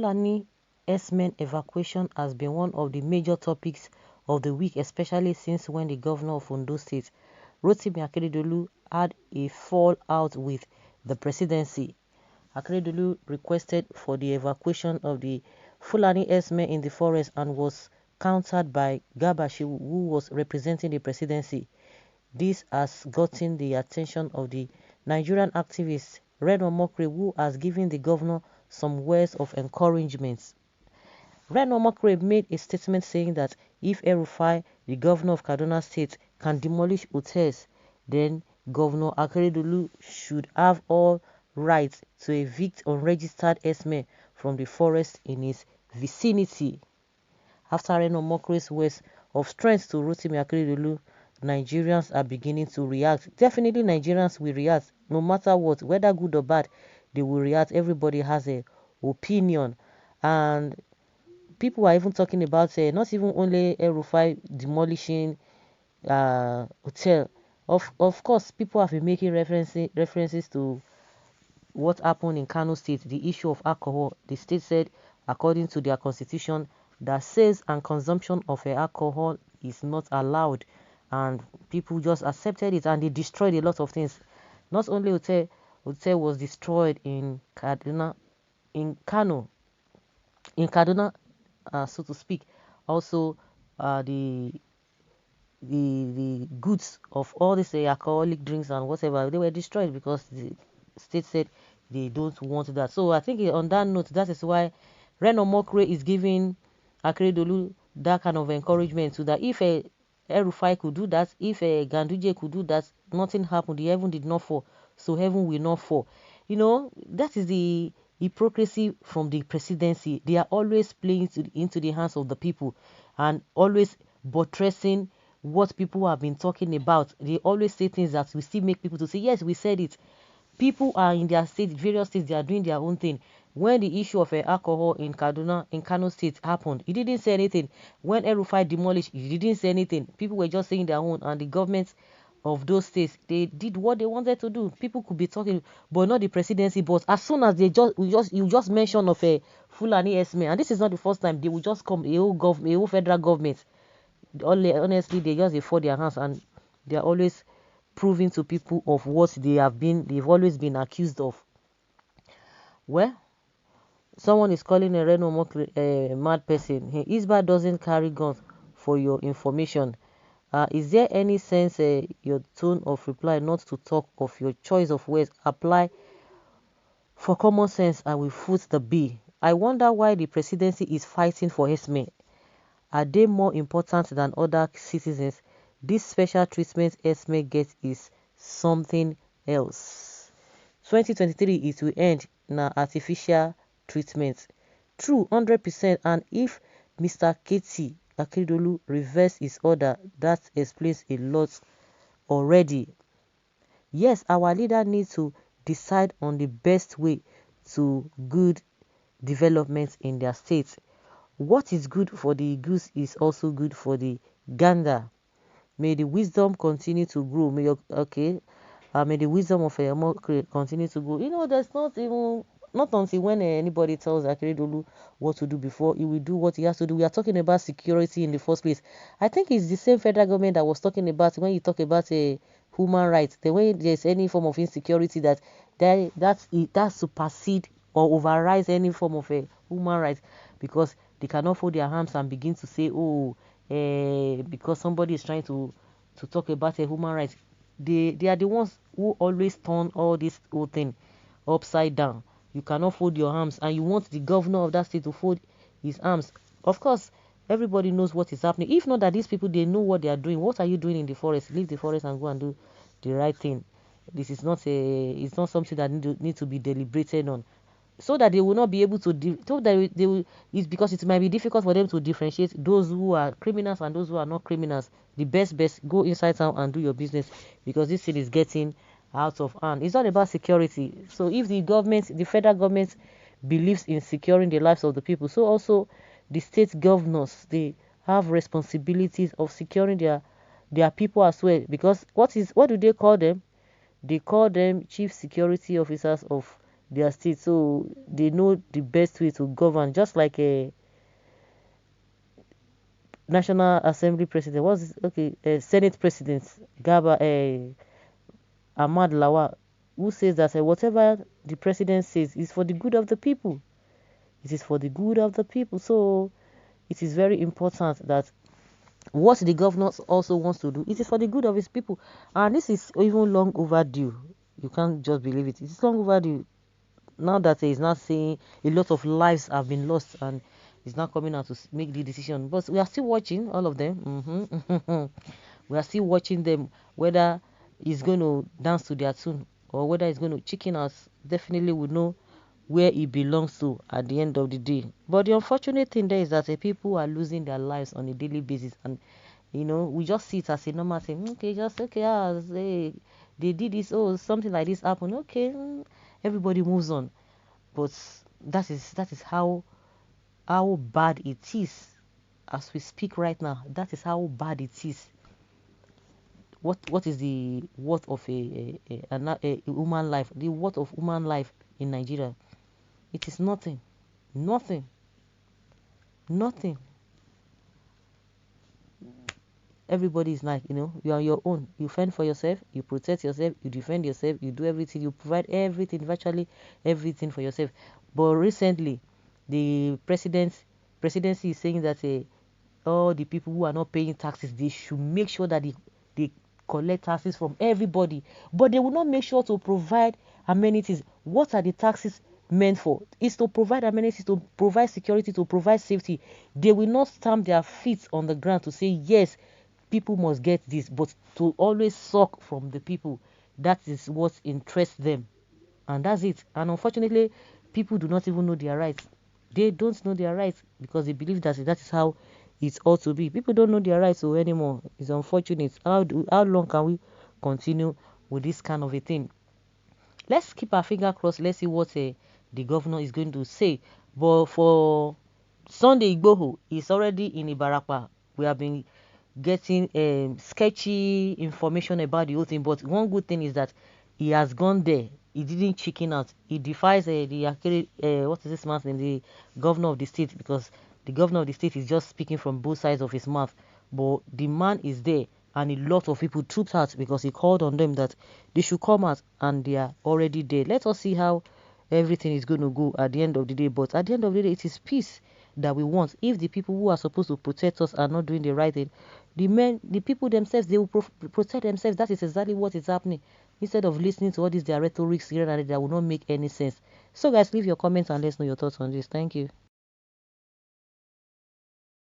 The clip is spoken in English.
Fulani Herdsmen evacuation has been one of the major topics of the week, especially since when the governor of Ondo State, Rotimi Akeredolu, had a fallout with the presidency. Akeredolu requested for the evacuation of the Fulani Herdsmen in the forest and was countered by Gabashi, who was representing the presidency. This has gotten the attention of the Nigerian activist Reno Mokre, who has given the governor some words of encouragement. Reno Mokre made a statement saying that if Elrufai, the governor of Kaduna State, can demolish hotels, then Governor Akeredolu should have all rights to evict unregistered herdsmen from the forest in his vicinity. After Reno Mokre's words of strength to Rotimi Akeredolu, Nigerians are beginning to react. Definitely Nigerians will react, no matter what, whether good or bad, they will react. Everybody has an opinion, and people are even talking about not even only Elrufai demolishing hotel. Of course, people have been making references to what happened in Kano State, the issue of alcohol. The state said, according to their constitution, that sales and consumption of alcohol is not allowed, and people just accepted it, and they destroyed a lot of things. Not only hotel was destroyed in Kaduna, in Kano, in Kaduna, so to speak. Also, the goods of all these alcoholic drinks and whatever, they were destroyed because the state said they don't want that. So I think on that note, that is why Reno Mokre is giving Akeredolu that kind of encouragement, so that if Elrufai could do that, if Ganduje could do that, nothing happened. The heaven did not fall, so heaven will not fall. You know, that is the hypocrisy from the presidency. They are always playing into the hands of the people and always buttressing what people have been talking about. They always say things that will still make people to say, yes, we said it. People are in their state, various states, they are doing their own thing. When the issue of alcohol in Kano State happened, he didn't say anything. When Elrufai demolished, he didn't say anything. People were just saying their own, and the government of those states, they did what they wanted to do. People could be talking, but not the presidency. But as soon as you just mention of a Fulani Herdsmen, and this is not the first time, they will just come, a whole federal government. Honestly, they just fold their hands, and they are always proving to people of what they've always been accused of. Well, someone is calling a Reno Mokre a mad person. Hey, Isba doesn't carry guns, for your information. Is there any sense your tone of reply not to talk of your choice of words apply for common sense? I will foot the bill. I wonder why the presidency is fighting for herdsmen. Are they more important than other citizens? This special treatment herdsmen get is something else. 2023 it will end na artificial treatment. True, 100%. And if Mr. Katie Akeredolu reverse his order, that explains a lot already. Yes, our leader needs to decide on the best way to good development in their state. What is good for the goose is also good for the gander. May the wisdom continue to grow. May the wisdom of a continue to grow. You know, there's not until when anybody tells Akeredolu what to do before he will do what he has to do. We are talking about security in the first place. I think it's the same federal government that was talking about when you talk about human rights. The way there's any form of insecurity that supersede or overrides any form of a human right, because they cannot fold their hands and begin to say, because somebody is trying to talk about a human right. They are the ones who always turn all this whole thing upside down. You cannot fold your arms, and you want the governor of that state to fold his arms. Of course, everybody knows what is happening. If not that these people, they know what they are doing. What are you doing in the forest? Leave the forest and go and do the right thing. This is not it's not something that need to be deliberated on, so that they will not be able to it's because it might be difficult for them to differentiate those who are criminals and those who are not criminals. The best go inside town and do your business, because this thing is getting out of hand. It's not about security. So if the federal government believes in securing the lives of the people, so also the state governors, they have responsibilities of securing their people as well. Because what do they call them? They call them chief security officers of their state, so they know the best way to govern. Just like a National Assembly president, what's okay, a Senate president, Gaba, Ahmad Lawal, who says that whatever the president says is for the good of the people. It is for the good of the people. So it is very important that what the governor also wants to do, it is for the good of his people. And this is even long overdue. You can't just believe it. It's long overdue. Now that he's not saying a lot of lives have been lost and he's not coming out to make the decision. But we are still watching all of them. We are still watching them, whether he's going to dance to their tune or whether he's going to chicken us. Definitely would know where he belongs to at the end of the day. But the unfortunate thing there is that people are losing their lives on a daily basis, and we just see it as a normal thing. Okay, just okay, they did this, oh, something like this happened. Okay, everybody moves on. But that is how bad it is as we speak right now. That is how bad it is. What is the worth of a human life? The worth of human life in Nigeria? It is nothing. Nothing. Nothing. Everybody is like, you are on your own. You fend for yourself, you protect yourself, you defend yourself, you do everything, you provide everything, virtually everything for yourself. But recently, the presidency is saying that all the people who are not paying taxes, they should make sure that they collect taxes from everybody. But they will not make sure to provide amenities. What are the taxes meant for? Is to provide amenities, to provide security, to provide safety. They will not stamp their feet on the ground to say, yes, people must get this, but to always suck from the people. That is what interests them. And that's it. And unfortunately, people do not even know their rights. They don't know their rights because they believe that that is how it ought to be. People don't know their rights anymore. It's unfortunate. How long can we continue with this kind of a thing? Let's keep our finger crossed. Let's see what the governor is going to say. But for Sunday Igboho, he's already in Ibarapa. We have been getting sketchy information about the whole thing. But one good thing is that he has gone there. He didn't chicken out. He defies what is this man's name? The governor of the state, because the governor of the state is just speaking from both sides of his mouth. But the man is there, and a lot of people trooped out because he called on them that they should come out, and they are already there. Let us see how everything is going to go at the end of the day. But at the end of the day, it is peace that we want. If the people who are supposed to protect us are not doing the right thing, the people themselves, they will protect themselves. That is exactly what is happening. Instead of listening to all these their rhetorics here and there that will not make any sense. So guys, leave your comments and let us know your thoughts on this. Thank you.